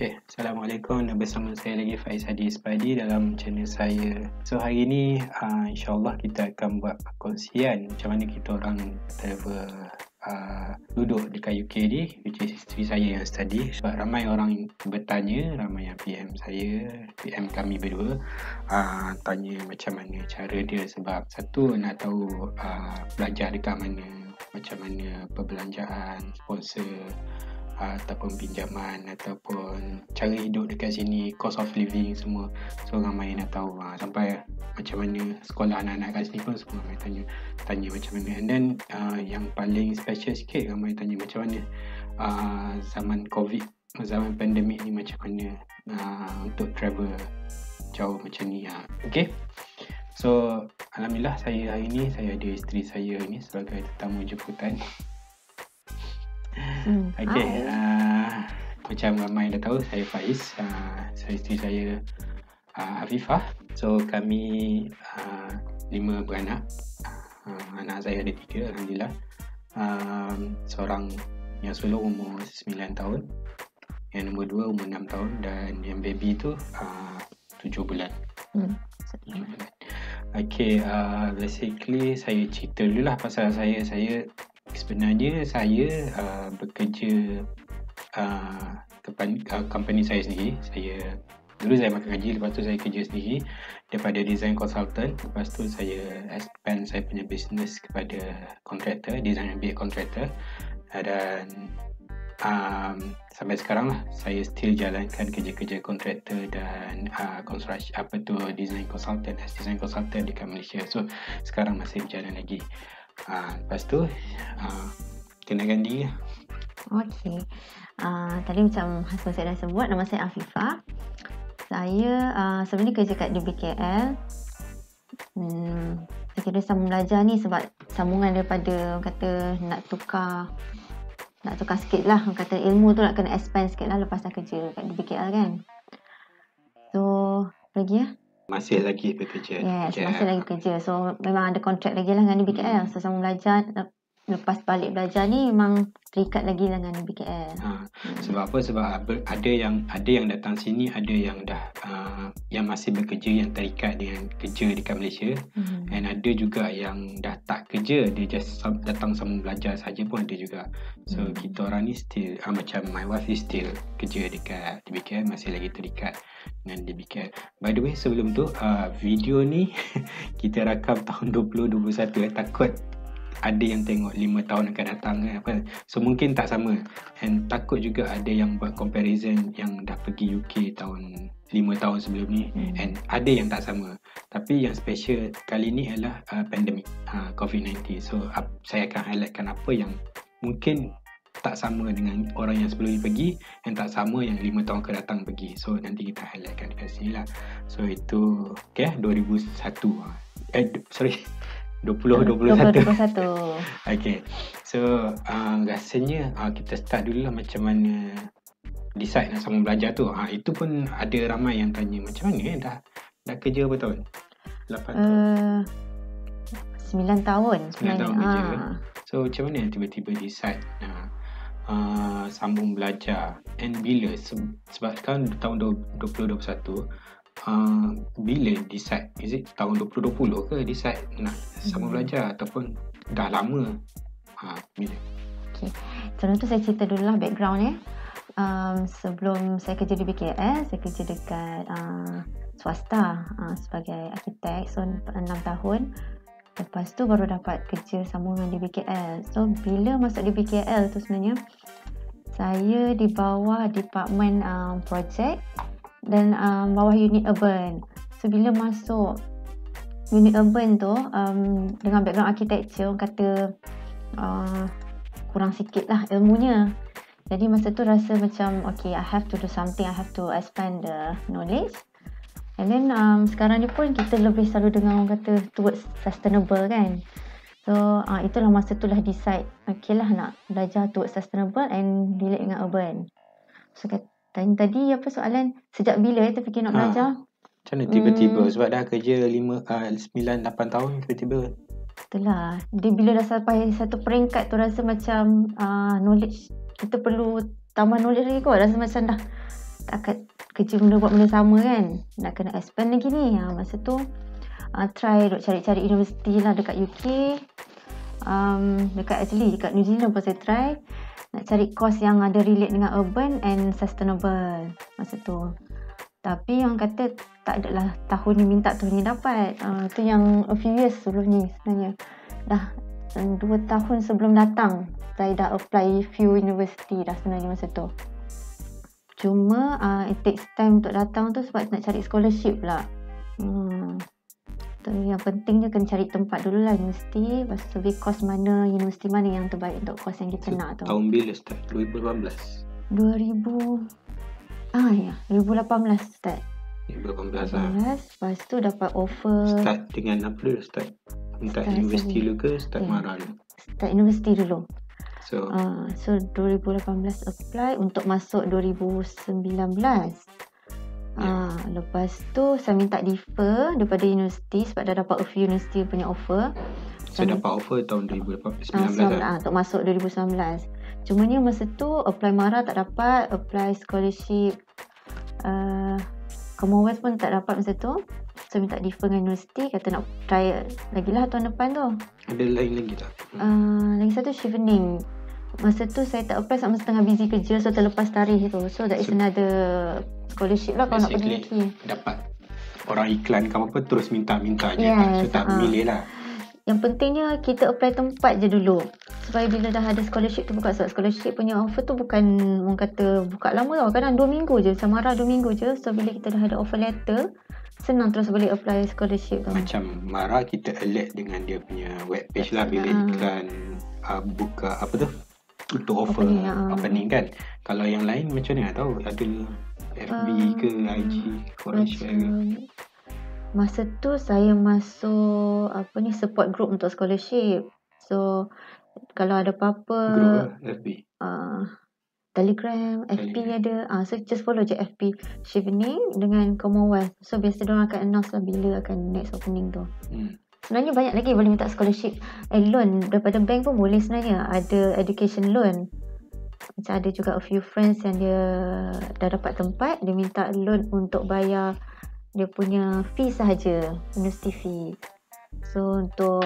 Okay, Assalamualaikum dan bersama saya lagi Faiz Hadi Espadi dalam channel saya. So hari ni insyaAllah kita akan buat perkongsian macam mana kita orang travel duduk dekat UK ni, which is isteri saya yang study. Sebab ramai orang bertanya, ramai yang PM saya, PM kami berdua, tanya macam mana cara dia. Sebab satu nak tahu belajar dekat mana, macam mana perbelanjaan, sponsor, ataupun pinjaman, ataupun cara hidup dekat sini, cost of living semua. So ramai nak tahu sampai macam mana sekolah anak-anak kat sini pun semua ramai tanya macam mana. And then yang paling special sikit, ramai tanya macam mana zaman COVID, zaman pandemik ni macam mana untuk travel jauh macam ni. Okay, so alhamdulillah saya hari ni saya ada isteri saya ni sebagai tetamu jemputan. Okay, macam ramai dah tahu, saya Faiz, saya isteri saya Afifah. So kami 5 beranak. Anak saya ada 3, alhamdulillah. Seorang yang sulung umur 9 tahun, yang nombor 2 umur 6 tahun, dan yang baby tu 7 bulan. 7 bulan. Okay, basically saya cerita dulu lah pasal saya sebenarnya saya bekerja company saya sendiri. Dulu saya makan gaji, lepas tu saya kerja sendiri daripada design consultant. Lepas tu saya expand saya punya business kepada contractor, design and build contractor. Dan sampai sekarang lah saya still jalankan kerja-kerja contractor dan construction, design consultant dekat Malaysia. So sekarang masih berjalan lagi. Lepas tu kenalkan diri. Okey. Tadi macam husband saya dah sebut, nama saya Afifah. Saya sebenarnya kerja kat DBKL. Saya kira sambung belajar ni sebab sambungan daripada kata nak tukar sikit lah. Kata ilmu tu nak kena expand sikit lah lepas dah kerja kat DBKL kan. So, lagi ya? Masih lagi bekerja. Yes, masih lagi kerja. So memang ada kontrak lagi lah dengan DBKL. So sambung belajar, lepas balik belajar ni memang terikat lagi dengan DBKL. Sebab apa? Sebab ada yang datang sini, ada yang dah yang masih bekerja, yang terikat dengan kerja dekat Malaysia. And ada juga yang dah tak kerja, dia just datang sambung belajar saja pun ada juga. So kita orang ni still macam my wife is still kerja dekat DBKL, masih lagi terikat dengan DBKL. By the way, sebelum tu video ni kita rakam tahun 2021. Takut ada yang tengok 5 tahun akan datang kan. So mungkin tak sama. And takut juga ada yang buat comparison yang dah pergi UK tahun 5 tahun sebelum ni. And ada yang tak sama. Tapi yang special kali ni adalah pandemik COVID-19. So saya akan highlightkan apa yang mungkin tak sama dengan orang yang sebelum ni pergi, yang tak sama yang 5 tahun akan datang pergi. So nanti kita highlightkan dekat sini lah. So itu 2021. 2021. Okay. So rasanya kita start dulu lah macam mana decide nak sambung belajar tu. Itu pun ada ramai yang tanya macam mana dah kerja berapa tahun? 8 tahun. 9 tahun. 9 tahun kerja. So macam mana tiba-tiba decide sambung belajar, and bila? Sebab sekarang tahun 2021, bila decide? Is it tahun 2020 ke decide nak sambung belajar ataupun dah lama? Bila? Okay. Sebelum tu saya cerita dulu lah background sebelum saya kerja di BKL, saya kerja dekat swasta sebagai arkitek. So 6 tahun. Lepas tu baru dapat kerja sambungan di BKL. So bila masuk di BKL tu sebenarnya saya di bawah department projek dan bawah unit urban. So bila masuk unit urban tu dengan background architecture, kata kurang sikit lah ilmunya. Jadi masa tu rasa macam okay, I have to do something, I have to expand the knowledge. And then sekarang ni pun kita lebih selalu dengar orang kata towards sustainable kan. So itulah masa tu lah decide okay lah nak belajar towards sustainable and relate dengan urban. So tadi apa soalan, sejak bila terfikir nak belajar? Macam mana tiba-tiba? Sebab dah kerja 9-8 tahun tiba-tiba. Itulah, dia bila dah sampai satu peringkat tu rasa macam knowledge, kita perlu tambah knowledge lagi kot. Rasa macam dah akad kerja buat benda sama kan, nak kena expand lagi ni. Masa tu try duk cari-cari universiti lah dekat UK, dekat New Zealand pun saya try nak cari course yang ada relate dengan urban and sustainable masa tu. Tapi yang kata tak adalah tahun ni minta tahun ni dapat. Tu yang a few years sebelum ni sebenarnya. Dah 2 tahun sebelum datang saya dah apply few university dah sebenarnya masa tu. Cuma it takes time untuk datang tu sebab nak cari scholarship pula. Yang pentingnya kena cari tempat dulu lah universiti. Lepas tu course mana, universiti mana yang terbaik untuk course yang kita nak tu. Tahun bila start? 2018? 2018 start. 2018 Lepas tu dapat offer. Start dengan apa dulu? Start universiti dulu ke start MARA dulu? Start universiti dulu. So 2018 apply untuk masuk 2019. Lepas tu saya minta defer daripada universiti sebab dah dapat a few universiti punya offer. So dapat offer tahun 2019 untuk masuk 2019. Cuma ni masa tu apply MARA tak dapat, apply scholarship Commonwealth pun tak dapat masa tu. So minta defer dengan universiti, kata nak try lagi lah tahun depan tu. Ada lain lagi tak? Lagi satu Chevening. Masa tu saya tak apply sebab tengah busy kerja, so terlepas tarikh tu. So that is another scholarship lah kalau nak pergi lagi. Dapat orang iklan ke apa terus minta-minta je. Yes, so tak milih lah. Yang pentingnya kita apply tempat je dulu. Supaya bila dah ada scholarship tu buka. Sebab scholarship punya offer tu bukan orang kata buka lama tau. Kadang 2 minggu je. Samara 2 minggu je. So bila kita dah ada offer letter, senang terus boleh apply scholarship tu. Macam MARA kita alert dengan dia punya web page lah. Bila iklan buka apa tu untuk offer opening kan. Kalau yang lain macam ni tak tahu. Ada FB ke IG korang share ke? Masa tu saya masuk support group untuk scholarship. So kalau ada apa-apa group FB, Telegram, FB ada. So just follow je FB Chevening dengan Commonwealth. So biasa diorang akan announce lah bila akan next opening tu. Sebenarnya banyak lagi boleh minta scholarship. Loan daripada bank pun boleh sebenarnya. Ada education loan. Macam ada juga a few friends yang dia dah dapat tempat, dia minta loan untuk bayar dia punya fee sahaja, university fee. So untuk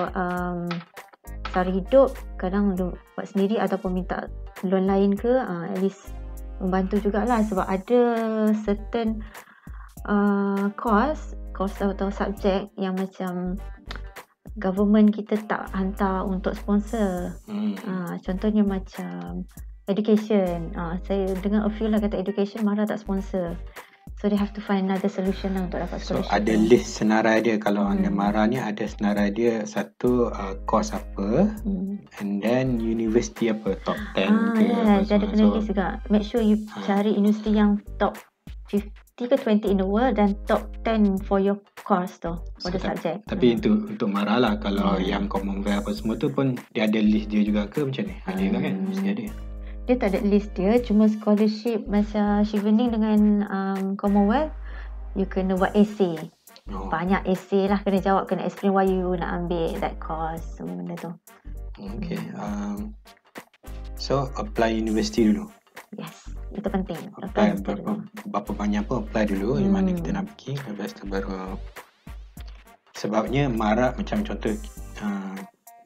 sara hidup kadang buat sendiri ataupun minta loan lain ke, at least membantu jugalah. Sebab ada certain course atau subjek yang macam government kita tak hantar untuk sponsor. Contohnya macam education. Saya dengar a few lah kata education MARA tak sponsor. So they have to find another solution lah untuk dapat scholarship. So ada list senarai dia. Kalau anda MARA ni ada senarai dia. Satu course apa, and then university apa, top 10 ke apa. Dia ada kena list juga. Make sure you cari university yang top 50 ke 20 in the world dan top 10 for your course tu, for the subject. Tapi untuk MARA lah. Kalau yang Commonwealth apa semua tu pun dia ada list dia juga ke macam ni? Ada kan? Mesti ada. Dia tak ada list dia, cuma scholarship macam Chevening dengan Commonwealth, you kena buat essay. Banyak essay lah kena jawab, kena explain why you nak ambil that course, semua benda tu. Okay. So apply university dulu. Yes, itu penting. Apply berapa banyak pun apply dulu yang mana kita nak pergi. Lepas tu baru, sebabnya MARA macam contoh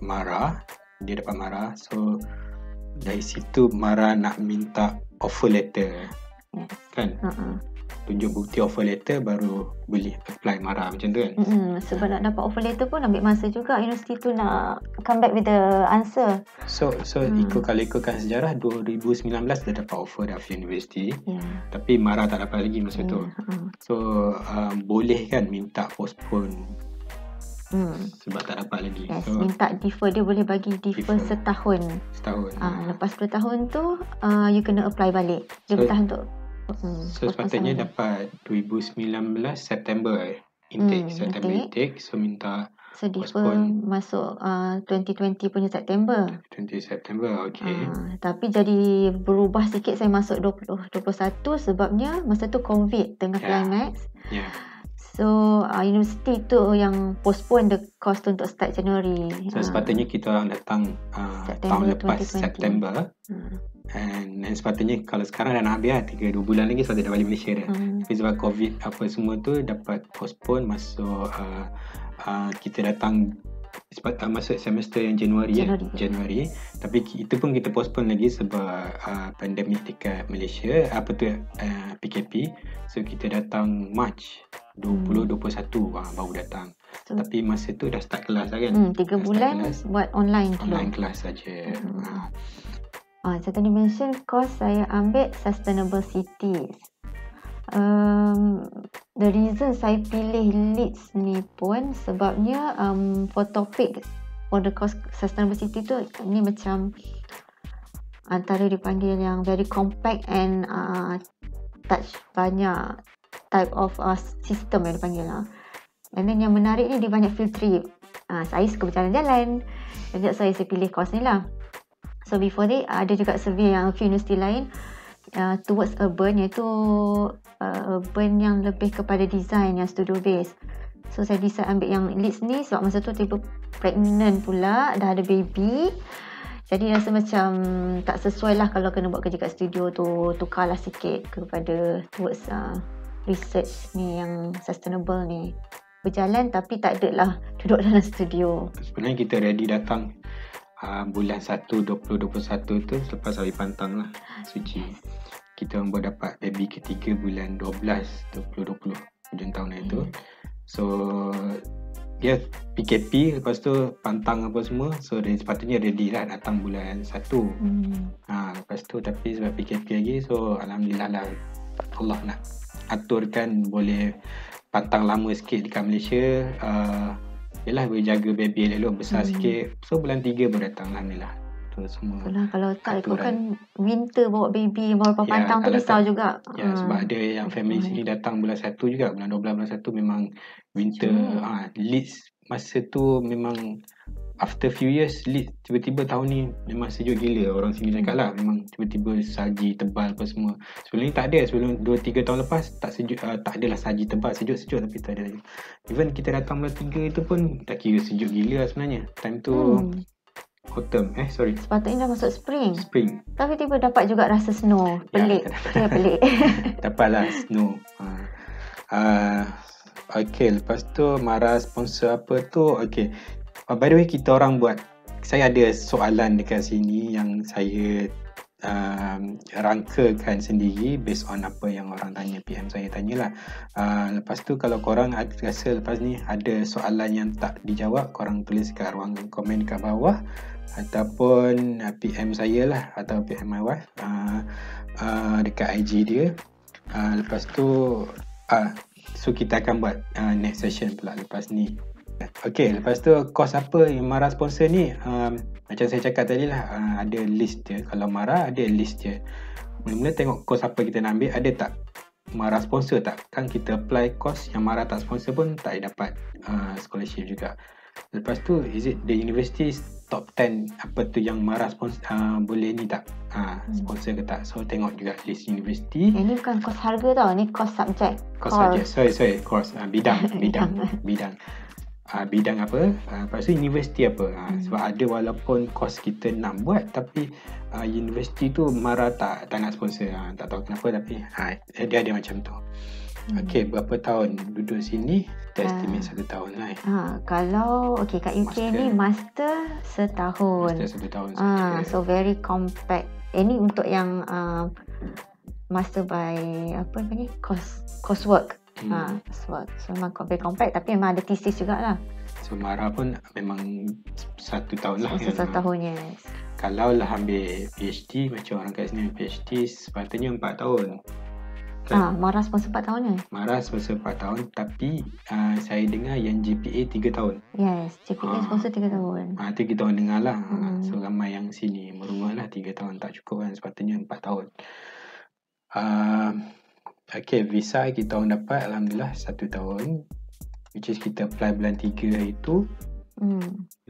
MARA, dia dapat MARA, so dari situ MARA nak minta offer letter. Kan? Tunjuk bukti offer letter baru boleh apply MARA macam tu kan? Sebab nak dapat offer letter pun ambil masa juga universiti tu nak come back with the answer. So kalau ikutkan sejarah 2019 dah dapat offer dah universiti. Tapi MARA tak dapat lagi masa tu. So boleh kan minta postpone sebab tak dapat lagi. Yes, so, minta defer, dia boleh bagi defer setahun. Lepas 10 tahun tu you kena apply balik. Dia bertahan untuk so sepatutnya dapat 2019 September intake. So minta defer masuk 2020 punya September. 20 September, okay. Tapi jadi berubah sikit, saya masuk 2021 sebabnya masa tu COVID tengah climax. So universiti tu yang postpone the course tu untuk start Januari. So sepatutnya kita orang datang tahun lepas 2020. September. And sepatutnya kalau sekarang dah nak habis 2 bulan lagi sepatutnya dah balik Malaysia dah. Tapi sebab COVID apa semua tu dapat postpone masuk kita datang masuk semester yang Januari. Tapi itu pun kita postpone lagi sebab pandemik dekat Malaysia, PKP. So kita datang March 2021 baru datang. So, tapi masa tu dah start kelas lah kan. 3 bulan buat online kelas saja. Saya tadi mention course saya ambil Sustainable Cities. The reason saya pilih Leeds ni pun sebabnya for topic for the course Sustainable City tu ni macam antara dipanggil yang very compact and touch banyak type of system yang dipanggil lah. And then yang menarik ni dia banyak field trip. Saya suka berjalan-jalan. Jadi saya pilih course ni lah. So before ni ada juga survey yang few universiti lain towards urban, iaitu urban yang lebih kepada design yang studio based. So saya decide ambil yang Leeds ni sebab masa tu tiba pregnant pula, dah ada baby. Jadi rasa macam tak sesuai lah kalau kena buat kerja kat studio tu, tukarlah sikit kepada towards research ni yang sustainable ni. Berjalan tapi tak ada lah duduk dalam studio. Sebenarnya kita ready datang bulan 1 2021 tu selepas hari pantang lah suci. Kita orang baru dapat baby ketiga bulan 12 2020 hujung tahun itu. So dia PKP, lepas tu pantang apa semua. So dia sepatutnya ready lah datang bulan 1. Lepas tu tapi sebab PKP lagi, so alhamdulillah lah Allah nak aturkan boleh pantang lama sikit dekat Malaysia. Yelah boleh jaga baby elok besar sikit. So bulan 3 baru datang alhamdulillah. Tu semua. Kalau tak ikutkan winter bawa baby baru pantang tu risau juga. Sebab ada yang family sini datang bulan 1 juga. Bulan 12 bulan 1 memang winter. Leeds masa tu memang after few years Leeds tiba-tiba tahun ni memang sejuk gila. Orang sini cakap lah memang tiba-tiba salji tebal apa semua. Sebelum ni tak ada. Sebelum 2-3 tahun lepas tak sejuk, tak adalah salji tebal. Sejuk-sejuk tapi tak ada lagi. Even kita datang bulan 3 itu pun tak kira sejuk gila lah sebenarnya. Time tu autumn. Sepatutnya dah masuk spring. Tapi tiba dapat juga rasa snow. Pelik. Pelik. Dapatlah snow. Okay, lepas tu marah sponsor apa tu. Okay. By the way, kita orang saya ada soalan dekat sini yang saya rangkakan sendiri based on apa yang orang tanya, PM saya tanyalah. Lepas tu kalau korang rasa lepas ni ada soalan yang tak dijawab, korang tulis kat ruangan komen kat bawah ataupun PM saya lah atau PM my wife dekat IG dia. Lepas tu so kita akan buat next session pula lepas ni. Okay, lepas tu course apa yang Mara sponsor ni, macam saya cakap tadi lah, ada list dia. Kalau Mara ada list dia. Mula-mula tengok course apa kita nak ambil, ada tak Mara sponsor tak. Kan kita apply course yang Mara tak sponsor pun tak dapat scholarship juga. Lepas tu is it the university top 10 apa tu yang Mara sponsor, boleh ni tak sponsor ke tak. So tengok juga list university. Ini bukan course harga tau, ni course subject. Sorry course bidang bidang apa, lepas tu universiti apa. Sebab ada walaupun course kita nak buat tapi universiti tu Mara tak nak sponsor. Tak tahu kenapa tapi dia ada macam tu. Okay, berapa tahun duduk sini? Kita estimate 1 tahun lah. Kalau kat UK ni master setahun. So very compact. Ini untuk yang master by coursework. So memang very compact tapi memang ada thesis jugalah. So Mara pun memang 1 tahun lah. 1 tahun, yes. Kalau lah ambil PhD, macam orang kat sini PhD sepatutnya 4 tahun. Mara sponsor 4 tahun je? Mara sponsor 4 tahun tapi saya dengar yang GPA 3 tahun. Yes, GPA sponsor 3 tahun. 3 tahun dengar lah. So ramai yang sini merumah lah 3 tahun tak cukup kan, sepatutnya 4 tahun. Okay, visa kita orang dapat alhamdulillah 1 tahun, which is kita apply bulan 3 itu.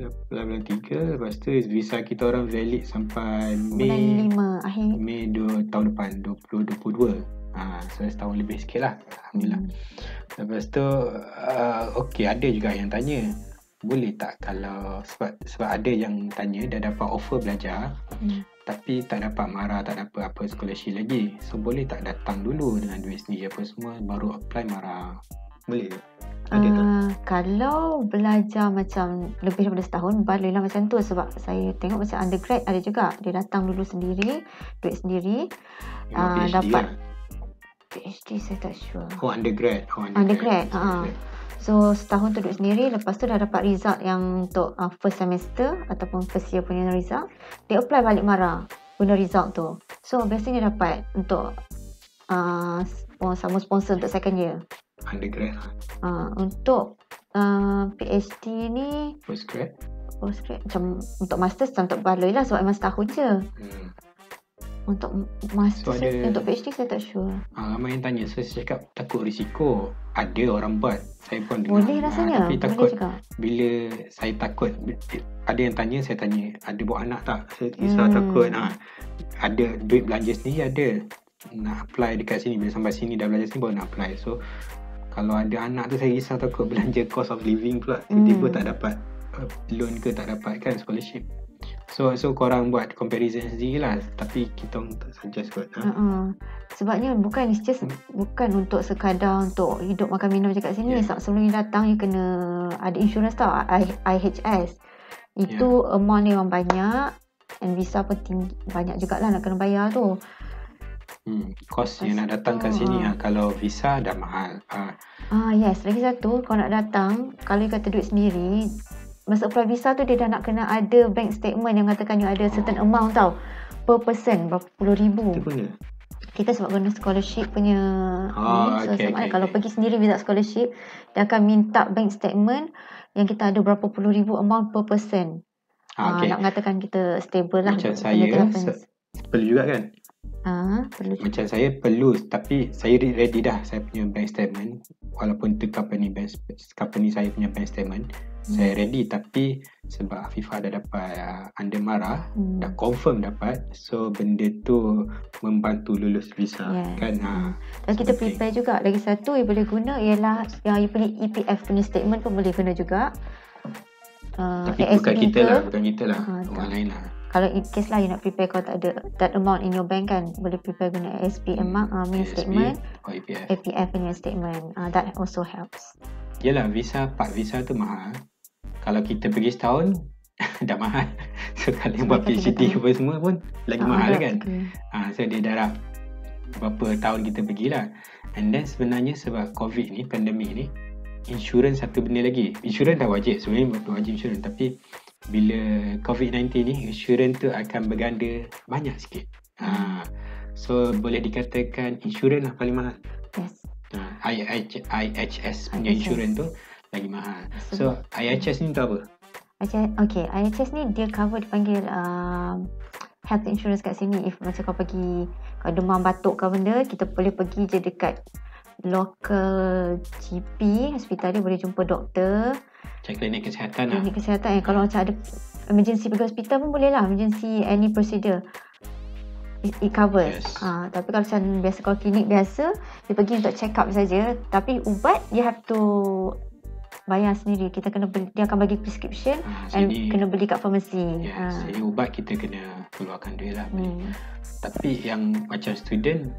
Apply bulan 3, lepas tu visa kita orang valid sampai Mei 5 tahun depan 2022. So setahun lebih sikit lah alhamdulillah. Lepas tu okey, ada juga yang tanya, boleh tak kalau sebab ada yang tanya dah dapat offer belajar tapi tak dapat MARA, tak dapat apa scholarship lagi. So boleh tak datang dulu dengan duit sendiri apa semua baru apply MARA? Boleh tak? Ada tak? Kalau belajar macam lebih daripada setahun, bolehlah macam tu. Sebab saya tengok macam undergrad ada juga. Dia datang dulu sendiri, duit sendiri. PhD Dapat lah. PhD saya tak sure. Undergrad. Undergrad. So setahun tu duit sendiri. Lepas tu dah dapat result yang untuk first semester ataupun first year punya result, dia apply balik MARA guna result tu. So biasanya dapat untuk sama sponsor untuk second year. Undergrad lah. Untuk PhD ni Postgrad macam untuk master tak baloi lah sebab memang setahun je. Untuk master untuk PhD saya tak sure. Ramai yang tanya, so saya cakap takut risiko. Ada orang buat, saya pun dengar. Boleh rasanya, tapi takut boleh juga. Bila saya takut, ada yang tanya, saya tanya ada bawa anak tak? Saya risau takut. Ada duit belanja sendiri ada, nak apply dekat sini, bila sampai sini dah belanja sini baru nak apply. So kalau ada anak tu saya risau takut belanja cost of living pula tiba-tiba tak dapat loan ke tak dapat kan scholarship. So korang buat comparison sendirilah, tapi kita tak suggest kot. Sebabnya bukan untuk sekadar untuk hidup makan minum je kat sini. Sebelum you datang you kena ada insurance tau, IHS. Itu amount dia memang banyak, and visa pun tinggi, banyak jugalah nak kena bayar tu. Kos yang nak datang kat sini kalau visa dah mahal. Yes, lagi satu, kalau nak datang, kalau you kata duit sendiri, masa apply visa tu dia dah nak kena ada bank statement yang katakan you ada certain amount tau, per person, berapa puluh ribu. Itu guna? Kita sebab guna scholarship punya kalau okay. pergi sendiri without scholarship, dia akan minta bank statement yang kita ada berapa puluh ribu amount per person. Nak mengatakan kita stable lah. Macam saya perlu juga kan? Perlu. Macam saya perlu, tapi saya ready dah saya punya bank statement, walaupun tu company saya punya bank statement. Saya ready, tapi sebab Afifah dah dapat under MARA, dah confirm dapat, so benda tu membantu lulus visa kan. Dan kita prepare juga. Lagi satu yang boleh guna ialah yang you punya EPF punya statement pun boleh guna juga. Tapi bukan kita lah, orang lain lah. Kalau in case lah you nak prepare, kalau tak ada that amount in your bank kan, boleh prepare guna ASP punya statement, APF punya statement. That also helps. Yelah, part visa tu mahal. Kalau kita pergi setahun dah mahal. So kalau yang buat PhD apa semua pun lagi mahal kan. So dia darab berapa tahun kita pergilah. And then sebenarnya sebab COVID ni, pandemik ni, insurans satu benda lagi. Insurans dah wajib, sebenarnya wajib insurans, tapi bila COVID-19 ni, insurans tu akan berganda banyak sikit. So boleh dikatakan insurans lah paling mahal. Yes. IHS punya insurans tu lagi mahal. So IHS ni tu apa? IHS ni dia cover, dipanggil health insurance kat sini. If macam kau pergi, kau demam batuk ke benda, kita boleh pergi je dekat local GP, hospital dia, boleh jumpa doktor. Macam klinik kesihatan lah. Klinik kesihatan. Kalau macam ada emergency pergi hospital pun boleh lah. Emergency any procedure it covers. Tapi kalau macam biasa, kalau klinik biasa, dia pergi untuk check up saja. Tapi ubat you have to bayar sendiri. Kita kena beli, dia akan bagi prescription and kena beli kat farmasi. Jadi ubat kita kena keluarkan duit lah. Tapi yang macam student,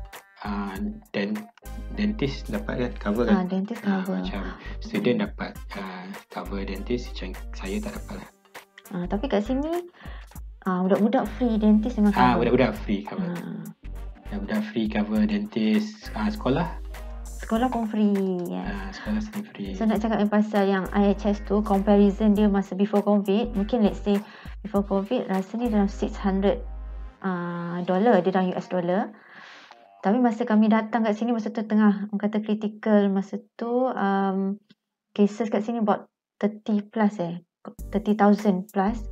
dentist dapat kan, cover kan? Dentist cover. Macam student dapat cover dentist, macam saya tak dapat lah. Tapi kat sini budak-budak free dentist memang cover. Budak-budak free cover. Budak-budak free cover dentist. Sekolah pun free. Sekolah sini free. So nak cakap pasal yang IHS tu, comparison dia masa before COVID, mungkin let's say before COVID rasanya dalam $600 dia dalam US dollar. Tapi masa kami datang kat sini, masa tu tengah kata critical, masa tu cases kat sini about 30,000 plus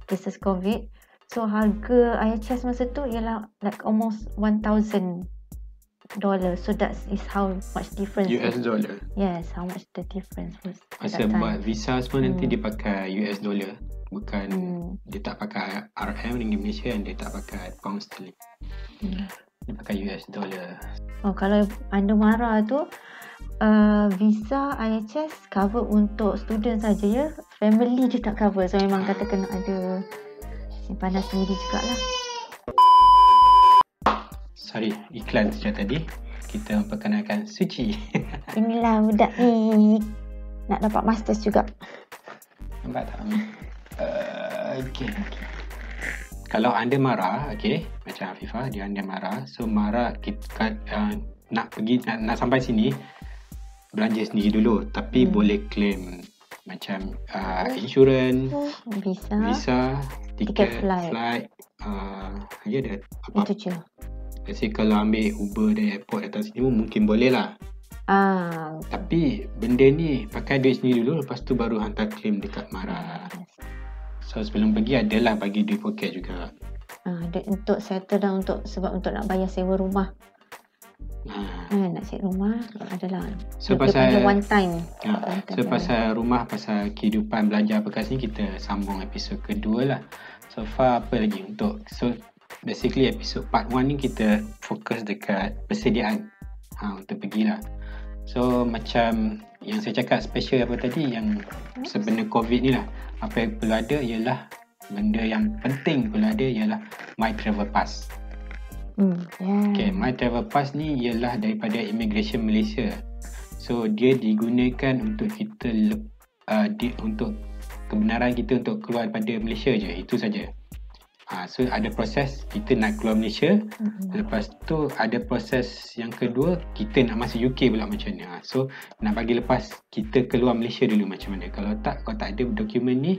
cases COVID. So harga IHS masa tu ialah like almost $1,000. So that is how much difference. US dollar. Yes, how much the difference was. Masa buat visa semua nanti dia pakai US dollar. Bukan, dia tak pakai RM ringgit Malaysia, dan dia tak pakai pound sterling. Dia pakai US dollar. Kalau under MARA tu, Visa IHS cover untuk student saja ya. Family dia tak cover. So memang kata kena ada simpanan sendiri jugalah. Sorry, iklan sejak tadi. Kita memperkenalkan Suci. Inilah budak ni. Nak dapat masters juga. Nampak tak? Okay. Kalau anda marah, okay, macam Afifah, dia anda marah. So marah, kita nak pergi, nak sampai sini, belanja sendiri dulu. Tapi boleh claim macam insurans, visa, tiket flight. Dia ada apa? Itu je. Let's say kalau ambil Uber dari airport datang sini mungkin boleh lah. Tapi benda ni pakai duit sendiri dulu, lepas tu baru hantar claim dekat Mara. So sebelum pergi adalah bagi duit poket juga. Untuk settle down, sebab untuk nak bayar sewa rumah. Nak sewa rumah adalah. So pasal one time. So pasal rumah, pasal kehidupan belajar apa kat sini, kita sambung episod kedua lah. So far apa lagi untuk, so basically episod part 1 ni kita fokus dekat persediaan untuk pergilah. So macam yang saya cakap special apa tadi, yang sebenarnya COVID ni lah, apa yang perlu ada ialah, benda yang penting perlu ada ialah My Travel Pass. Okay, My Travel Pass ni ialah daripada Immigration Malaysia. So dia digunakan untuk kita untuk kebenaran kita untuk keluar daripada Malaysia je, itu saja. So ada proses kita nak keluar Malaysia, lepas tu ada proses yang kedua, kita nak masuk UK pula macam mana. So nak bagi lepas kita keluar Malaysia dulu macam mana. Kalau tak ada dokumen ni,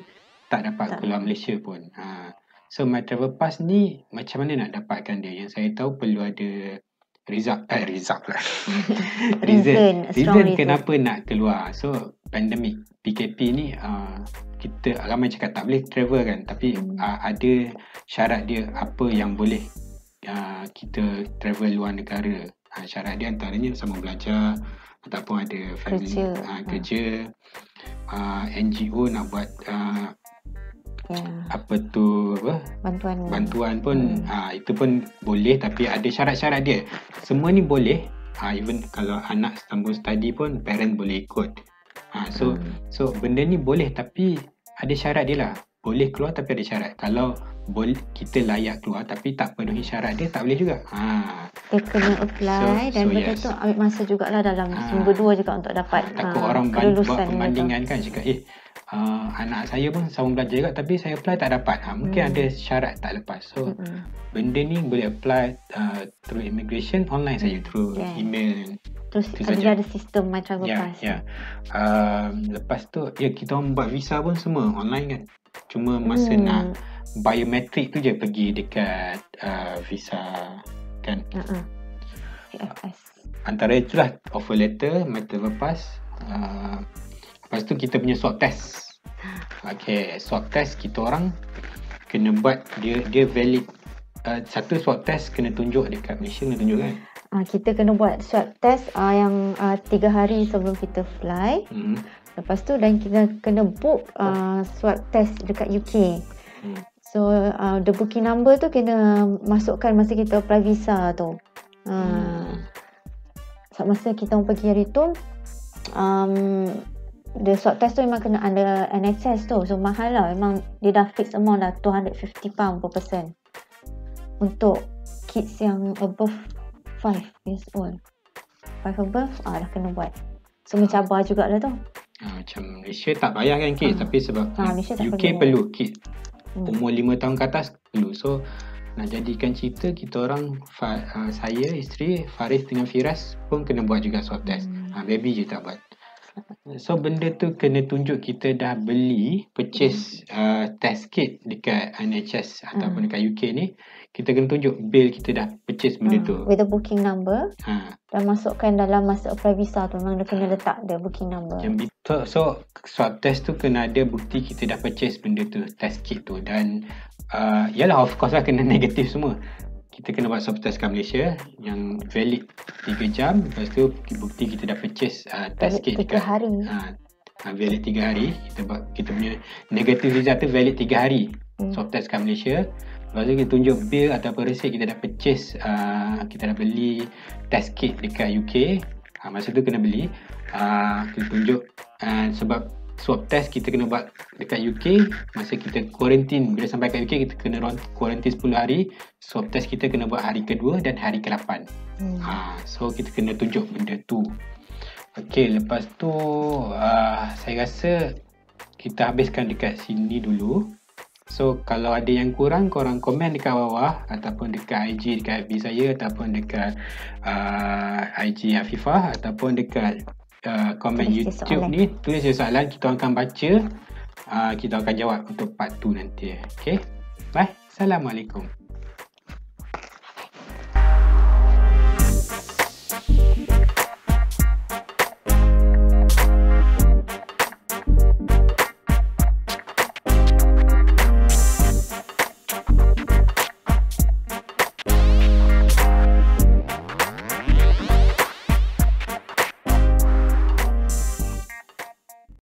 tak dapat keluar Malaysia pun. So My Travel Pass ni macam mana nak dapatkan dia? Yang saya tahu perlu ada reason kenapa nak keluar. So pandemik PKP ni kita ramai cakap tak boleh travel kan, tapi ada syarat dia apa yang boleh kita travel luar negara. Syarat dia antaranya sama belajar ataupun ada family kerja, NGO nak buat bantuan pun itu pun boleh, tapi ada syarat-syarat dia. Semua ni boleh, even kalau anak sambung study pun parent boleh ikut. So benda ni boleh, tapi ada syarat dia lah. Boleh keluar tapi ada syarat. Kalau kita layak keluar tapi tak penuhi syarat dia, tak boleh juga. Dia kena apply dan benda tu ambil masa jugalah, dalam seminggu 2 juga untuk dapat takut orang buat perbandingan kan, cakap anak saya pun sambung belajar juga tapi saya apply tak dapat. Mungkin ada syarat tak lepas. So benda ni boleh apply through immigration online saja, through email. Terus ada sistem My Travel Pass. Lepas tu kita orang buat visa pun semua online kan. Cuma masa nak biometrik tu je pergi dekat visa kan. VFS. Antara itulah offer letter, My Travel Pass. Lepas tu kita punya swab test. Okay, swab test kita orang kena buat, dia valid. Satu swab test kena tunjuk dekat Malaysia, kena tunjuk kan. Kita kena buat swab test yang 3 hari sebelum kita fly. Lepas tu dan kita kena book swab test dekat UK. So the booking number tu kena masukkan masa kita apply visa tu. Masa kita pergi hari tu, the swab test tu memang kena under NHS tu. So mahal lah. Memang dia dah fix amount dah, £250 per person. Untuk kids yang above 5 years old. 5 above, dah kena buat. So mencabar jugalah tu. Macam Malaysia tak payah kan kids, tapi sebab UK perlu kids. Umur 5 tahun ke atas perlu. So nak jadikan cerita, kita orang, saya, isteri, Faris dengan Firas pun kena buat juga swab test. Baby je tak buat. So benda tu kena tunjuk kita dah beli, purchase test kit dekat NHS ataupun dekat UK ni. Kita kena tunjuk bil kita dah purchase benda tu with the booking number. Dan masukkan dalam masa apply visa tu, memang dia kena letak the booking number. So swab test tu kena ada bukti kita dah purchase benda tu, test kit tu. Dan yalah, of course lah kena negatif semua. Kita kena buat swab test kat Malaysia yang valid 3 jam. Lepas tu bukti kita dah purchase test kit dekat 3 hari. Valid 3 hari. Kita punya negative result tu valid 3 hari. Swab test kat Malaysia. Lepas tu kita tunjuk bil ataupun resit kita dah purchase, kita dah beli test kit dekat UK. Masa tu kena beli. Kita tunjuk sebab swab test kita kena buat dekat UK. Masa kita quarantine, bila sampai kat UK kita kena quarantine 10 hari. Swab test kita kena buat hari kedua dan hari ke-8. So kita kena tunjuk benda tu. Okay, lepas tu saya rasa kita habiskan dekat sini dulu. So kalau ada yang kurang, korang komen dekat bawah ataupun dekat IG dekat FB saya, ataupun dekat IG Afifah, ataupun dekat komen YouTube ni. Tulis soalan, kita akan baca, kita akan jawab untuk part 2 nanti. Okay, bye. Assalamualaikum.